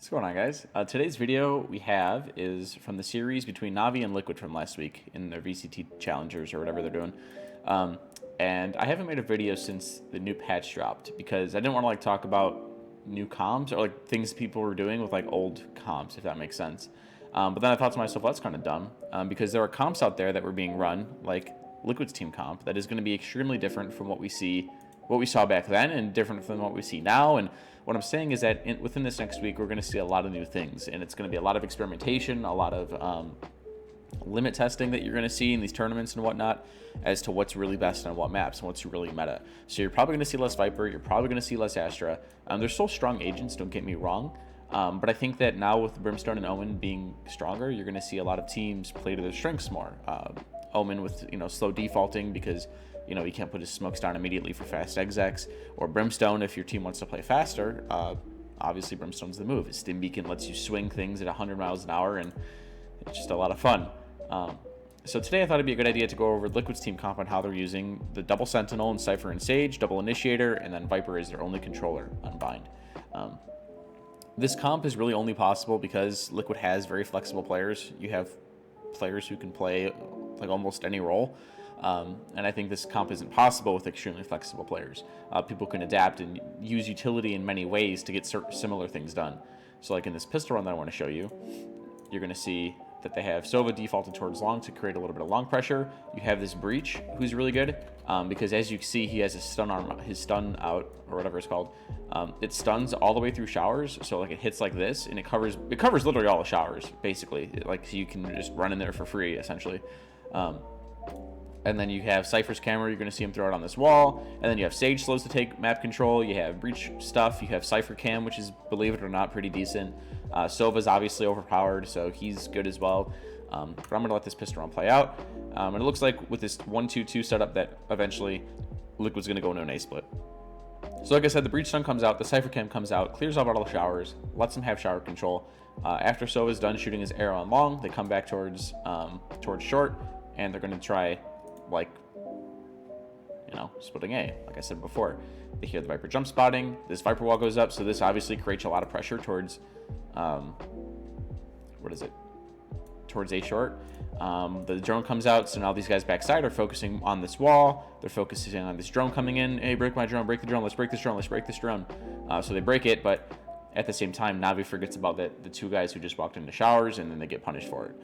What's going on, guys? Today's video we have is from the series between Navi and Liquid from last week in their VCT Challengers or whatever they're doing. And I haven't made a video since the new patch dropped because I didn't want to talk about new comps or things people were doing with old comps, if that makes sense. But then I thought to myself, well, that's kind of dumb because there are comps out there that were being run like Liquid's team comp that is going to be extremely different from what we saw back then and different from what we see now. And what I'm saying is that within this next week, we're going to see a lot of new things, and it's going to be a lot of experimentation, a lot of limit testing that you're going to see in these tournaments and whatnot as to what's really best on what maps and what's really meta. So you're probably going to see less Viper, you're probably going to see less Astra. They're still strong agents, don't get me wrong, but I think that now with Brimstone and Omen being stronger, you're going to see a lot of teams play to their strengths more. Omen with slow defaulting because he can't put his smokes down immediately for fast execs, or Brimstone if your team wants to play faster. Obviously Brimstone's the move. His stim beacon lets you swing things at 100 miles an hour, and it's just a lot of fun. So today I thought it'd be a good idea to go over Liquid's team comp on how they're using the double Sentinel and Cypher and Sage, double Initiator, and then Viper is their only controller on Bind. This comp is really only possible because Liquid has very flexible players. You have players who can play almost any role. And I think this comp isn't possible with extremely flexible players. People can adapt and use utility in many ways to get similar things done. So in this pistol run that I want to show you, you're going to see that they have Sova defaulted towards long to create a little bit of long pressure. You have this Breach, who's really good, because as you see, he has his stun out, or whatever it's called. It stuns all the way through showers, so it hits like this, and it covers literally all the showers, basically. So you can just run in there for free, essentially. And then you have Cypher's camera, you're going to see him throw it on this wall. And then you have Sage slows to take map control. You have Breach stuff. You have Cypher cam, which is, believe it or not, pretty decent. Sova's obviously overpowered, so he's good as well. But I'm going to let this pistol run play out. And it looks like with this 1-2-2 setup that eventually Liquid's going to go into an A-split. So like I said, the Breach stun comes out, the Cypher cam comes out, clears out all the showers, lets him have shower control. After Sova's done shooting his arrow on long, they come back towards short, and they're going to try splitting A. Like I said before, they hear the Viper jump spotting, this Viper wall goes up, so this obviously creates a lot of pressure towards towards A short. The drone comes out, so now these guys backside are focusing on this wall. They're focusing on this drone coming in. Hey, break my drone, break the drone, let's break this drone, let's break this drone. So they break it, but at the same time, Navi forgets about the two guys who just walked into showers, and then they get punished for it.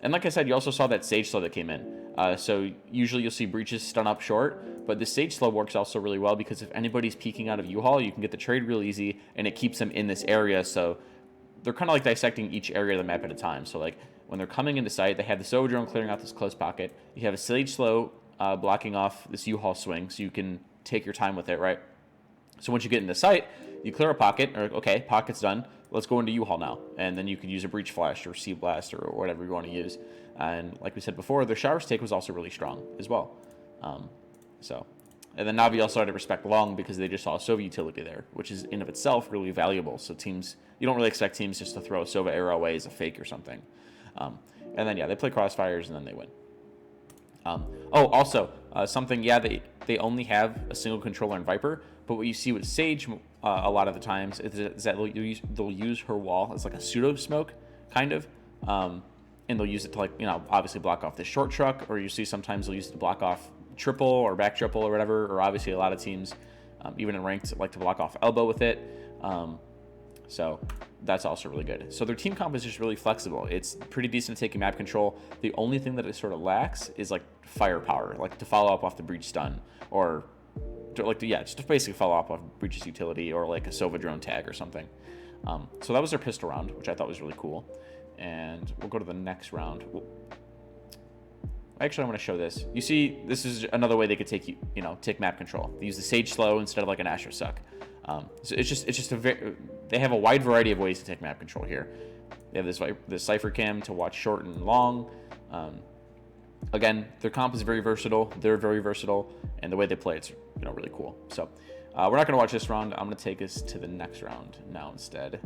And like I said, you also saw that Sage slow that came in. So usually you'll see Breaches stun up short, but the Sage slow works also really well because if anybody's peeking out of U-Haul, you can get the trade real easy, and it keeps them in this area. So they're kind of dissecting each area of the map at a time. So when they're coming into sight, they have the Sova drone clearing out this close pocket. You have a Sage slow blocking off this U-Haul swing, so you can take your time with it, right? So once you get into sight, you clear a pocket, or okay, pocket's done. Let's go into U-Haul now. And then you could use a Breach Flash or Sea Blast or whatever you want to use. And like we said before, their showers take was also really strong as well. And then Navi also had to respect long because they just saw a Sova utility there, which is in of itself really valuable. So you don't really expect teams just to throw a Sova arrow away as a fake or something. And then, they play Crossfires and then they win. They only have a single controller in Viper, but what you see with Sage a lot of the times is that they'll use her wall as a pseudo smoke, kind of, and they'll use it to obviously block off the short truck, or you see sometimes they'll use it to block off triple or back triple or whatever, or obviously a lot of teams, even in ranked, like to block off elbow with it. So that's also really good. So their team comp is just really flexible. It's pretty decent at taking map control. The only thing that it sort of lacks is firepower, to follow up off the Breach stun, or just to basically follow up off Breach's utility, or a Sova drone tag or something. So that was their pistol round, which I thought was really cool. And we'll go to the next round. Actually, I want to show this. You see, this is another way they could take map control. They use the Sage slow instead of an Astra suck. So it's just they have a wide variety of ways to take map control here. They have this Cypher cam to watch short and long. Again, their comp is very versatile. They're very versatile, and the way they play it's really cool. So we're not going to watch this round. I'm going to take us to the next round now instead.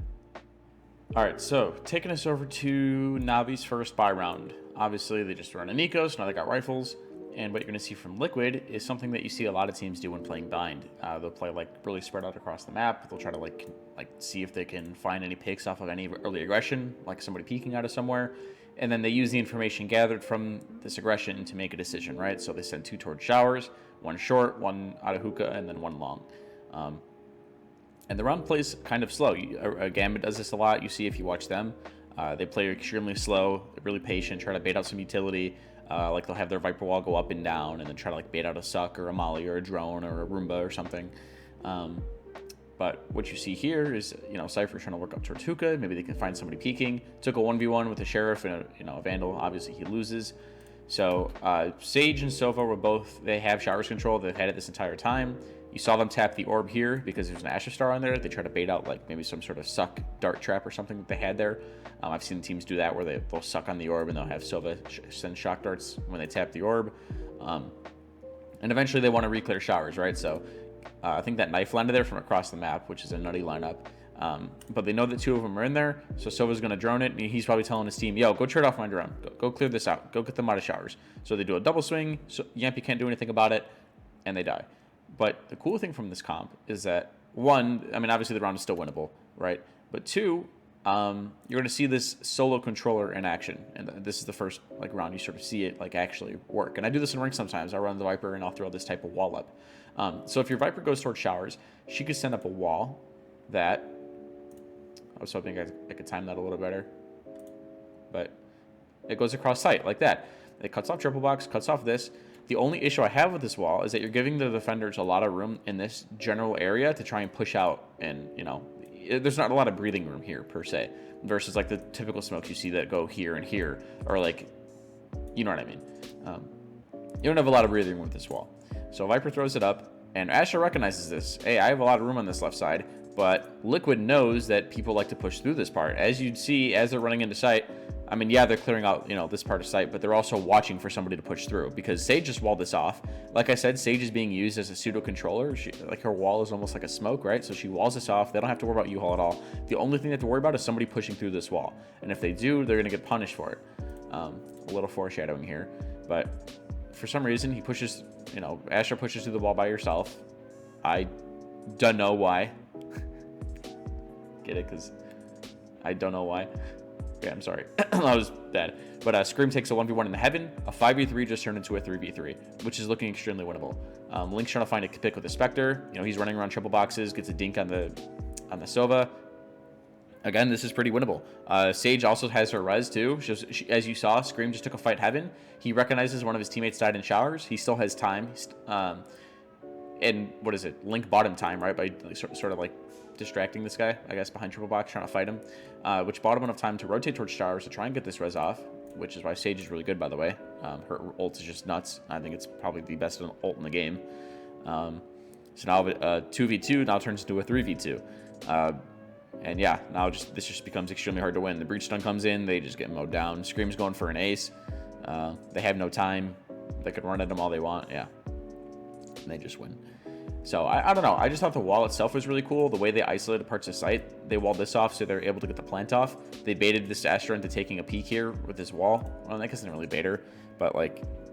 All right, so taking us over to Navi's first buy round. Obviously, they just run an Eco, so now they got rifles. And what you're going to see from Liquid is something that you see a lot of teams do when playing Bind. They'll play like really spread out across the map. They'll try to like see if they can find any picks off of any early aggression, like somebody peeking out of somewhere. And then they use the information gathered from this aggression to make a decision, right? So they send 2 towards showers, 1 short, 1 out of hookah, and then 1 long. And the round plays kind of slow. Gambit does this a lot. You see if you watch them. They play extremely slow, really patient, try to bait out some utility. Like they'll have their Viper wall go up and down and then try to like bait out a suck or a molly or a drone or a Roomba or something. But what you see here is, Cypher trying to work up towards hookah. Maybe they can find somebody peeking. Took a 1v1 with a Sheriff and a Vandal. Obviously he loses. So Sage and Sova they have showers control. They've had it this entire time. You saw them tap the orb here because there's an Asher Star on there. They try to bait out like maybe some sort of suck dart trap or something that they had there. I've seen teams do that where they'll suck on the orb and they'll have Sova send shock darts when they tap the orb. And eventually they want to re-clear showers, right? So I think that knife landed there from across the map, which is a nutty lineup. But they know that 2 of them are in there, so Sova's going to drone it, and he's probably telling his team, yo, go trade off my drone. Go clear this out. Go get them out of showers. So they do a double swing, so Yampy can't do anything about it, and they die. But the cool thing from this comp is that, 1, I mean, obviously the round is still winnable, right? But 2, you're going to see this solo controller in action, and this is the first round you sort of see it actually work. And I do this in rank sometimes. I run the Viper, and I'll throw this type of wall up. So if your Viper goes towards showers, she could send up a wall that... I was hoping I could time that a little better. But it goes across site like that. It cuts off triple box, cuts off this. The only issue I have with this wall is that you're giving the defenders a lot of room in this general area to try and push out. And, there's not a lot of breathing room here, per se. Versus, the typical smokes you see that go here and here. Or, you know what I mean. You don't have a lot of breathing room with this wall. So Viper throws it up. And Asher recognizes this. Hey, I have a lot of room on this left side. But Liquid knows that people like to push through this part. As you'd see, as they're running into site, I mean, yeah, they're clearing out, this part of site, but they're also watching for somebody to push through because Sage just walled this off. Like I said, Sage is being used as a pseudo controller. Her wall is almost like a smoke, right? So she walls this off. They don't have to worry about U-Haul at all. The only thing they have to worry about is somebody pushing through this wall. And if they do, they're going to get punished for it. A little foreshadowing here. But for some reason, he pushes, Asher pushes through the wall by herself. I don't know why. Get it? Because I don't know why. Yeah, I'm sorry. That was bad. But Scream takes a 1v1 in the heaven. A 5v3 just turned into a 3v3, which is looking extremely winnable. Link's trying to find a pick with the Spectre. He's running around triple boxes, gets a dink on the Sova. Again, this is pretty winnable. Sage also has her res too. As you saw, Scream just took a fight heaven. He recognizes one of his teammates died in showers. He still has time. And what is it? Link bought him time, right? By sort of distracting this guy, I guess, behind triple box, trying to fight him, which bought him enough time to rotate towards showers to try and get this res off, which is why Sage is really good, by the way. Her ult is just nuts. I think it's probably the best ult in the game. So now 2v2 now turns into a 3v2. And yeah, now this just becomes extremely hard to win. The breach stun comes in, they just get mowed down. Scream's going for an ace. They have no time. They could run at them all they want. Yeah. And they just win. So I don't know. I just thought the wall itself was really cool. The way they isolated parts of site, they walled this off so they're able to get the plant off. They baited this Astra into taking a peek here with this wall. Well, I guess they didn't really bait her, but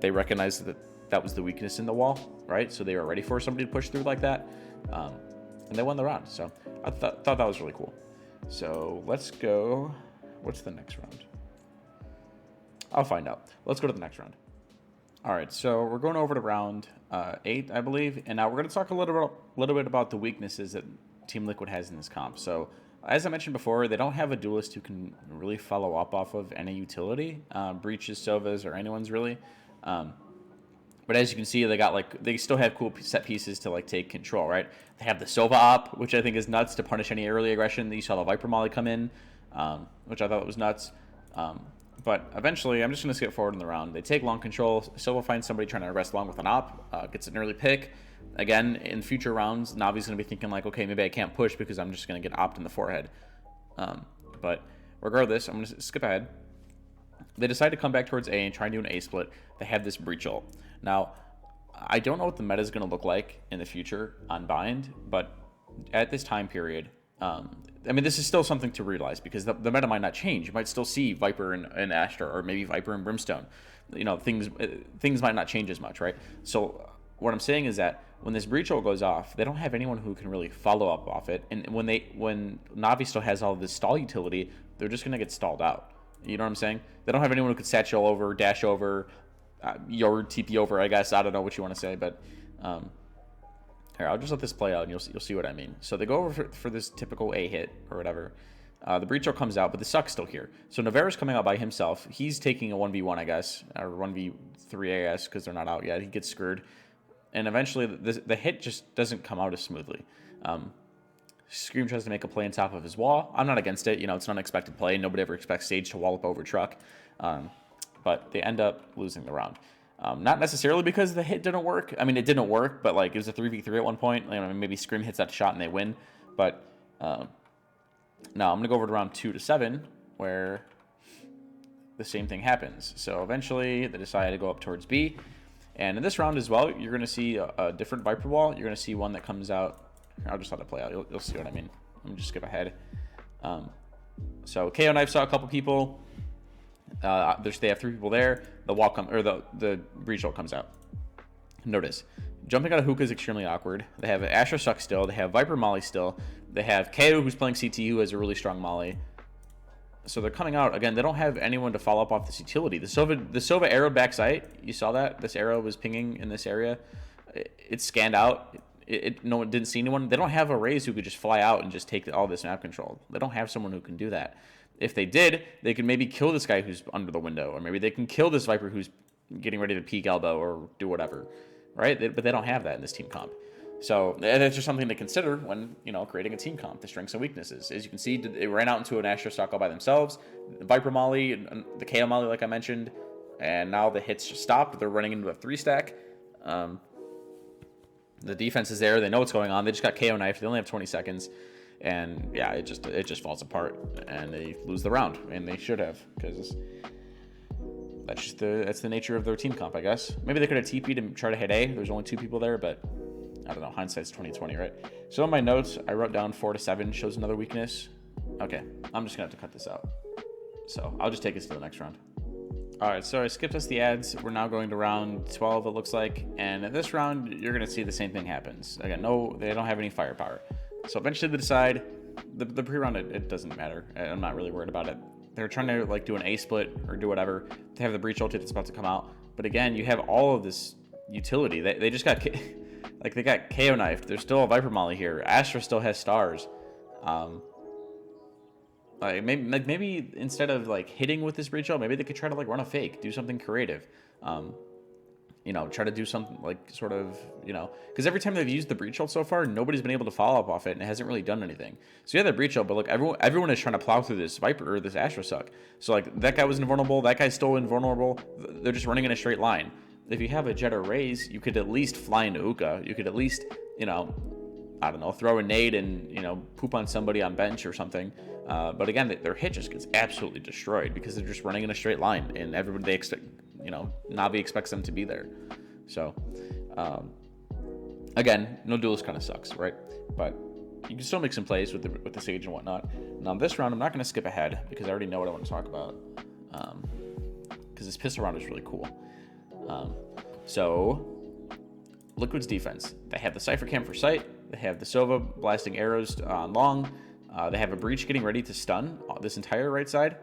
they recognized that was the weakness in the wall, right? So they were ready for somebody to push through like that, and they won the round. So I thought that was really cool. So let's go. What's the next round? I'll find out. Let's go to the next round. All right, so we're going over to round 8, I believe, and now we're going to talk a little bit about the weaknesses that Team Liquid has in this comp. So, as I mentioned before, they don't have a duelist who can really follow up off of any utility, breaches, Sovas, or anyone's really. But as you can see, they still have cool set pieces to take control, right? They have the Sova op, which I think is nuts to punish any early aggression. You saw the Viper Molly come in, which I thought was nuts. But eventually, I'm just going to skip forward in the round. They take long control. Silva finds somebody trying to arrest long with an op. Gets an early pick. Again, in future rounds, Navi's going to be thinking okay, maybe I can't push because I'm just going to get opt in the forehead. But regardless, I'm going to skip ahead. They decide to come back towards A and try and do an A split. They have this breach ult. Now, I don't know what the meta is going to look like in the future on Bind, but at this time period, I mean, this is still something to realize because the meta might not change. You might still see Viper and Astra, or maybe Viper and Brimstone. You know, things might not change as much, right? So what I'm saying is that when this breach ult goes off, they don't have anyone who can really follow up off it. And when Navi still has all this stall utility, they're just gonna get stalled out. You know what I'm saying? They don't have anyone who could satchel over, dash over, your TP over. I guess I don't know what you want to say, but here, I'll just let this play out, and you'll see what I mean. So they go over for this typical A hit or whatever. The breach ult comes out, but the suck's still here. So Navarro's coming out by himself. He's taking a 1v1, I guess, or 1v3, I guess, because they're not out yet. He gets screwed. And eventually, the hit just doesn't come out as smoothly. Scream tries to make a play on top of his wall. I'm not against it. You know, it's an unexpected play. Nobody ever expects Sage to wallop over Truck. But they end up losing the round. Not necessarily because the hit didn't work. I mean, it didn't work, but like it was a 3v3 at one point. You know, maybe Scream hits that shot and they win. But now I'm going to go over to round 2 to 7, where the same thing happens. So eventually they decide to go up towards B. And in this round as well, you're going to see a different Viper wall. You're going to see one that comes out. I'll just let it play out. You'll see what I mean. Let me just skip ahead. So KO Knife saw a couple people. They have 3 people there. The wall the breach ult comes out. Notice, jumping out of hookah is extremely awkward. They have Astra Suck still. They have Viper Molly still. They have KO who's playing CT, who has a really strong Molly. So they're coming out again. They don't have anyone to follow up off this utility. The Sova arrow back sight. You saw that this arrow was pinging in this area. It scanned out. No one didn't see anyone. They don't have a Raze who could just fly out and just take all this map control. They don't have someone who can do that. If they did, they could maybe kill this guy who's under the window, or maybe they can kill this Viper who's getting ready to peek elbow or do whatever, right? But they don't have that in this team comp. So that's just something to consider when, you know, creating a team comp, the strengths and weaknesses. As you can see, they ran out into an Astra stock all by themselves, the Viper Molly, and the KO Molly, like I mentioned, and now the hits just stopped. They're running into a 3-stack. The defense is there. They know what's going on. They just got KO knifed. They only have 20 seconds. And yeah, it just falls apart, and they lose the round, and they should have, because that's the nature of their team comp, I guess. Maybe they could have TP'd and try to hit A. There's only 2 people there, but I don't know. Hindsight's 20/20, right? So in my notes, I wrote down 4 to 7 shows another weakness. Okay, I'm just gonna have to cut this out. So I'll just take us to the next round. All right, so I skipped us the ads. We're now going to round 12, it looks like, and in this round, you're gonna see the same thing happens. Again, no, they don't have any firepower. So eventually they decide, the pre-round, it doesn't matter. I'm not really worried about it. They're trying to like do an A split or do whatever. They have the breach ult that's about to come out. But again, you have all of this utility. They just got, like they got KO knifed. There's still a Viper Molly here. Astra still has stars. Like maybe instead of like hitting with this breach ult, maybe they could try to like run a fake, do something creative. You know, try to do something like sort of, you know, because every time they've used the breach ult so far, nobody's been able to follow up off it, and it hasn't really done anything. So yeah, the breach ult, but look, everyone is trying to plow through this Viper or this Astra Suck. So like that guy was invulnerable, that guy's still invulnerable. They're just running in a straight line. If you have a Jet or Raze, you could at least fly into Uka. You could at least, you know, I don't know, throw a nade and, you know, poop on somebody on bench or something. But again, their hit just gets absolutely destroyed because they're just running in a straight line, and everybody they expect, you know, Navi expects them to be there. So, again, no Duelist kind of sucks, right? But you can still make some plays with the Sage and whatnot. Now, this round, I'm not going to skip ahead because I already know what I want to talk about. Because this pistol round is really cool. So, Liquid's defense. They have the Cypher Cam for sight. They have the Sova blasting arrows on long. They have a breach getting ready to stun this entire right side,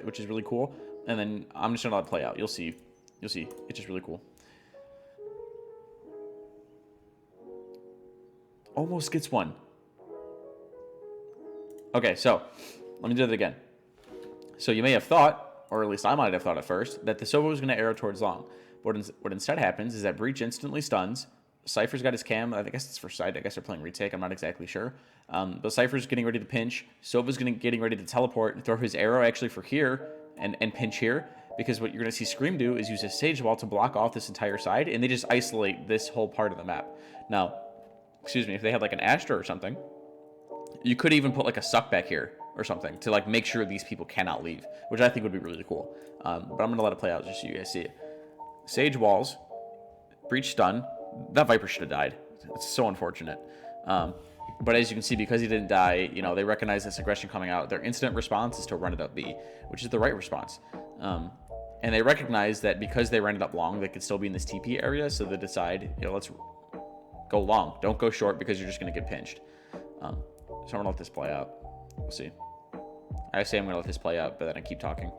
which is really cool. And then I'm just gonna let it play out. You'll see. It's just really cool. Almost gets one. Okay, so let me do it again. So you may have thought, or at least I might have thought at first, that the Sova was gonna arrow towards long. What instead happens is that breach instantly stuns. Cypher's got his cam. I guess it's for sight. I guess they're playing retake. I'm not exactly sure. But Cypher's getting ready to pinch. Sova's getting ready to teleport and throw his arrow actually for here and pinch here. Because what you're going to see Scream do is use a Sage Wall to block off this entire side. And they just isolate this whole part of the map. Now, excuse me, if they had like an Astra or something, you could even put like a suck back here or something to like make sure these people cannot leave. Which I think would be really cool. But I'm going to let it play out just so you guys see it. Sage Walls. Breach stun. That Viper should have died. It's so unfortunate. But as you can see, because he didn't die, you know, they recognize this aggression coming out. Their instant response is to run it up B, which is the right response. And they recognize that because they ran it up long, they could still be in this TP area, so they decide, you know, let's go long. Don't go short because you're just going to get pinched. So I'm going to let this play out. We'll see. I say I'm going to let this play out, but then I keep talking.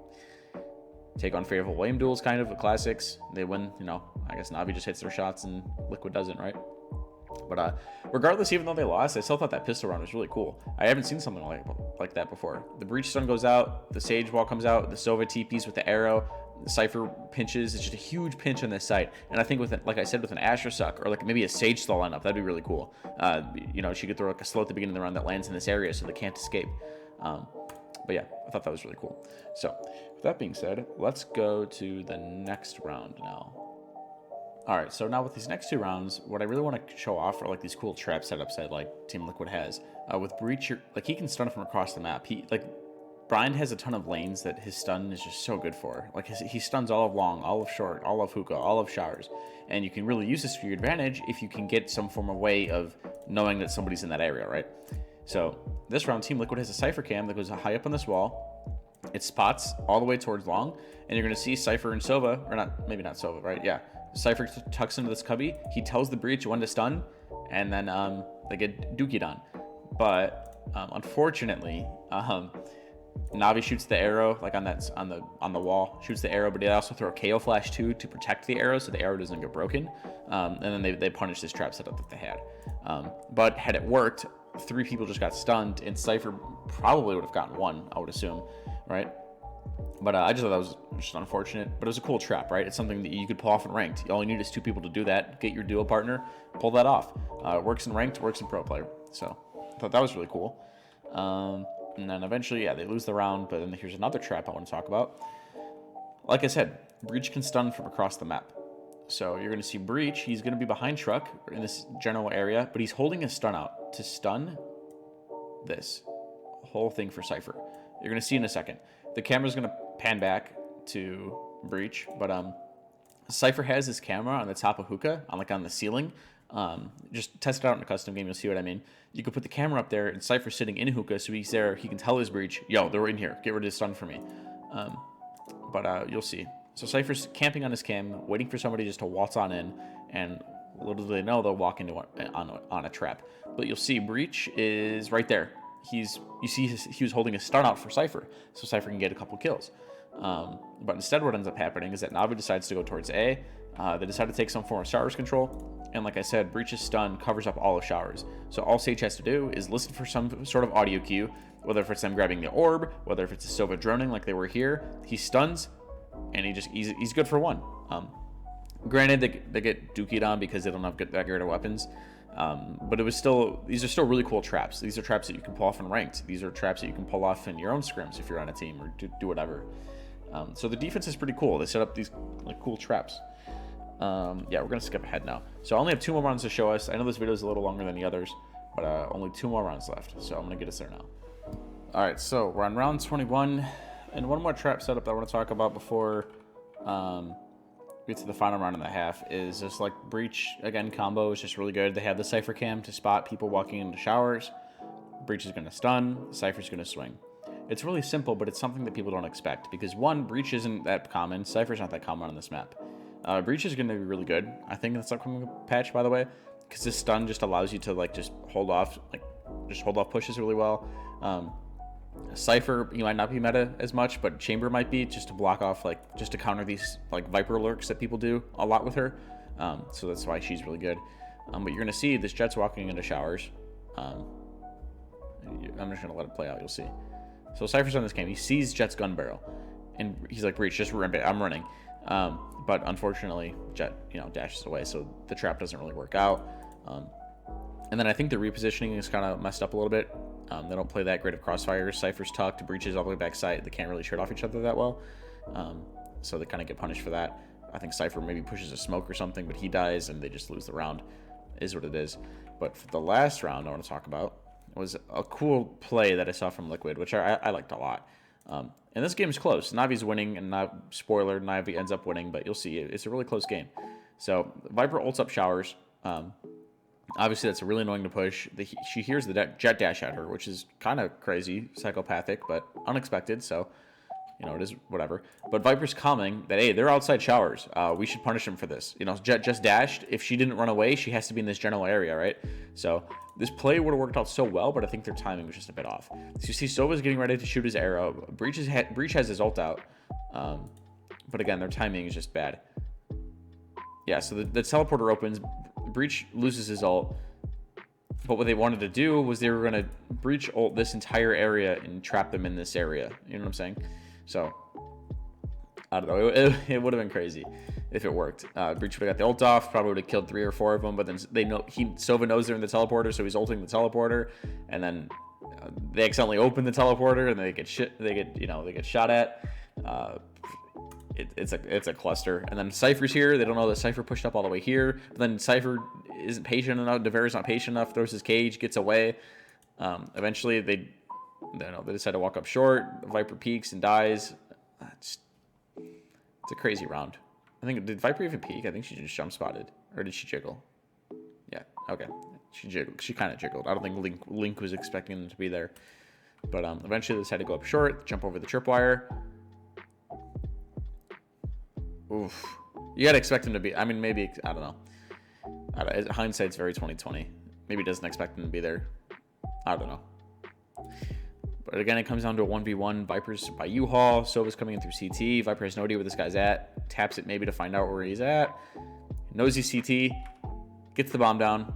Take unfavorable lane duels, kind of, classics. They win, you know, I guess Navi just hits their shots and Liquid doesn't, right? But regardless, even though they lost, I still thought that pistol round was really cool. I haven't seen something like that before. The Breach Stun goes out, the Sage Wall comes out, the Sova TPs with the arrow, the Cypher pinches. It's just a huge pinch on this site. And I think with, like I said, with an Asher Suck or like maybe a Sage Stall lineup, that'd be really cool. You know, she could throw like a slow at the beginning of the round that lands in this area so they can't escape. But yeah, I thought that was really cool. So with that being said, let's go to the next round now. All right, so now with these next two rounds, what I really want to show off are like these cool trap setups that like Team Liquid has. With Breach, like he can stun from across the map. Brian has a ton of lanes that his stun is just so good for. Like he stuns all of long, all of short, all of hookah, all of showers. And you can really use this for your advantage if you can get some form of way of knowing that somebody's in that area, right? So this round, Team Liquid has a Cypher cam that goes high up on this wall. It spots all the way towards long, and you're going to see Cypher and Sova, or not, maybe not Sova, right? Yeah. Cypher tucks into this cubby. He tells the Breach when to stun, and then they get dookied on. But unfortunately, Navi shoots the arrow like on the wall, shoots the arrow, but they also throw a KO flash too to protect the arrow so the arrow doesn't get broken. And then they punish this trap setup that they had. But had it worked, 3 people just got stunned, and Cypher probably would have gotten 1, I would assume, right? But I just thought that was just unfortunate. But it was a cool trap, right? It's something that you could pull off in ranked. All you need is 2 people to do that. Get your duo partner, pull that off. It works in ranked, works in pro player. So I thought that was really cool. And then eventually, yeah, they lose the round. But then here's another trap I want to talk about. Like I said, Breach can stun from across the map. So you're going to see Breach. He's going to be behind Truck in this general area, but he's holding a stun out to stun this whole thing for Cypher. You're going to see in a second. The camera's going to pan back to Breach, but Cypher has his camera on the top of Hookah, on the ceiling. Just test it out in a custom game, you'll see what I mean. You could put the camera up there, and Cypher's sitting in Hookah, so he's there. He can tell his Breach, yo, they're in here. Get rid of this stun for me. But you'll see. So Cypher's camping on his cam, waiting for somebody just to waltz on in, and little do they know they'll walk into on a trap. But you'll see Breach is right there. He was holding a stun out for Cypher, so Cypher can get a couple kills. But instead what ends up happening is that Navi decides to go towards A. They decide to take some form of showers control, and like I said, Breach's stun covers up all of showers. So all Sage has to do is listen for some sort of audio cue, whether if it's them grabbing the orb, whether if it's a Sova droning like they were here. He stuns, and he's good for 1. Granted, they get dookied on because they don't have that great of weapons. But these are still really cool traps. These are traps that you can pull off in ranked. These are traps that you can pull off in your own scrims if you're on a team or do whatever. So the defense is pretty cool. They set up these like cool traps. Yeah, we're gonna skip ahead now. So I only have 2 more rounds to show us. I know this video is a little longer than the others, but only 2 more rounds left. So I'm gonna get us there now. All right, so we're on round 21, and one more trap setup that I want to talk about before get to the final round and a half is just like Breach again combo is just really good. They have the Cypher cam to spot people walking into showers. Breach is going to stun, Cypher's going to swing. It's really simple, but it's something that people don't expect because 1, Breach isn't that common. Cypher's not that common on this map. Breach is going to be really good, I think, in this upcoming patch, by the way, because this stun just allows you to like just hold off pushes really well. Cypher, you might not be meta as much, but Chamber might be, just to block off, like, just to counter these, like, Viper lurks that people do a lot with her. So that's why she's really good. But you're going to see this Jet's walking into showers. I'm just going to let it play out, you'll see. So Cypher's on this game. He sees Jet's gun barrel, and he's like, Breach, just run it. I'm running. But unfortunately, Jet, dashes away, so the trap doesn't really work out. And then I think the repositioning is kind of messed up a little bit. They don't play that great of crossfires. Cypher's tucked, Breaches all the way back side. They can't really trade off each other that well. So they kind of get punished for that. I think Cypher maybe pushes a smoke or something, but he dies and they just lose the round. Is what it is. But for the last round I want to talk about was a cool play that I saw from Liquid, which I liked a lot. And this game is close. Navi's winning, and spoiler, Navi ends up winning, but you'll see it's a really close game. So Viper ults up showers. Obviously, that's really annoying to push. She hears the jet dash at her, which is kind of crazy, psychopathic, but unexpected. So, you know, it is whatever. But Viper's coming that, hey, they're outside showers. We should punish them for this. You know, Jet just dashed. If she didn't run away, she has to be in this general area, right? So this play would have worked out so well, but I think their timing was just a bit off. So you see Sova's getting ready to shoot his arrow. Breach has his ult out. But again, their timing is just bad. Yeah, so the teleporter opens. Breach loses his ult. But what they wanted to do was they were going to Breach ult this entire area and trap them in this area. You know what I'm saying? So, I don't know. It would have been crazy if it worked. Breach would have got the ult off. Probably would have killed 3 or 4 of them. But then Sova knows they're in the teleporter, so he's ulting the teleporter. And then they accidentally open the teleporter, and they get shot at. It's a cluster. And then Cypher's here. They don't know that Cypher pushed up all the way here. But then Cypher isn't patient enough. Devera's not patient enough. Throws his cage, gets away. Eventually, they decide to walk up short. Viper peeks and dies. It's a crazy round. I think, did Viper even peek? I think she just jump spotted. Or did she jiggle? Yeah, okay. She jiggled. She kind of jiggled. I don't think Link was expecting them to be there. But eventually they decided to go up short, jump over the tripwire. Oof. You gotta expect him to be, I mean, maybe, I don't know. Hindsight's very 2020. Maybe he doesn't expect him to be there. I don't know. But again, it comes down to a 1v1. Viper's by U-Haul. Sova's coming in through CT. Viper has no idea where this guy's at. Taps it maybe to find out where he's at. Knows he's CT. Gets the bomb down.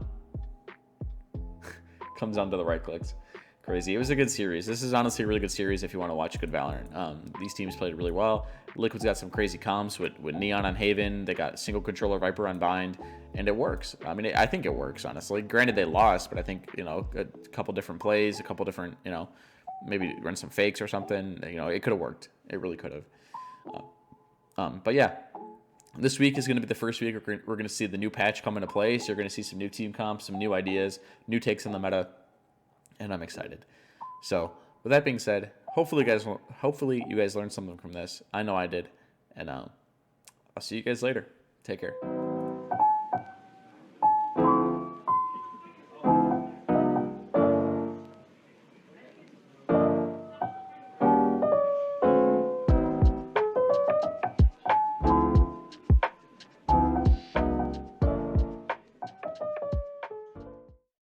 Comes onto the right clicks. Crazy. It was a good series. This is honestly a really good series if you want to watch good Valorant. These teams played really well. Liquid's got some crazy comps with Neon on Haven. They got single controller Viper on Bind, and it works. I mean, I think it works, honestly. Granted, they lost, but I think, you know, a couple different plays, a couple different, you know, maybe run some fakes or something. You know, it could have worked. It really could have. But yeah, this week is going to be the first week we're going to see the new patch come into play. So you're going to see some new team comps, some new ideas, new takes on the meta, and I'm excited. So with that being said, hopefully you guys learned something from this. I know I did, and I'll see you guys later. Take care.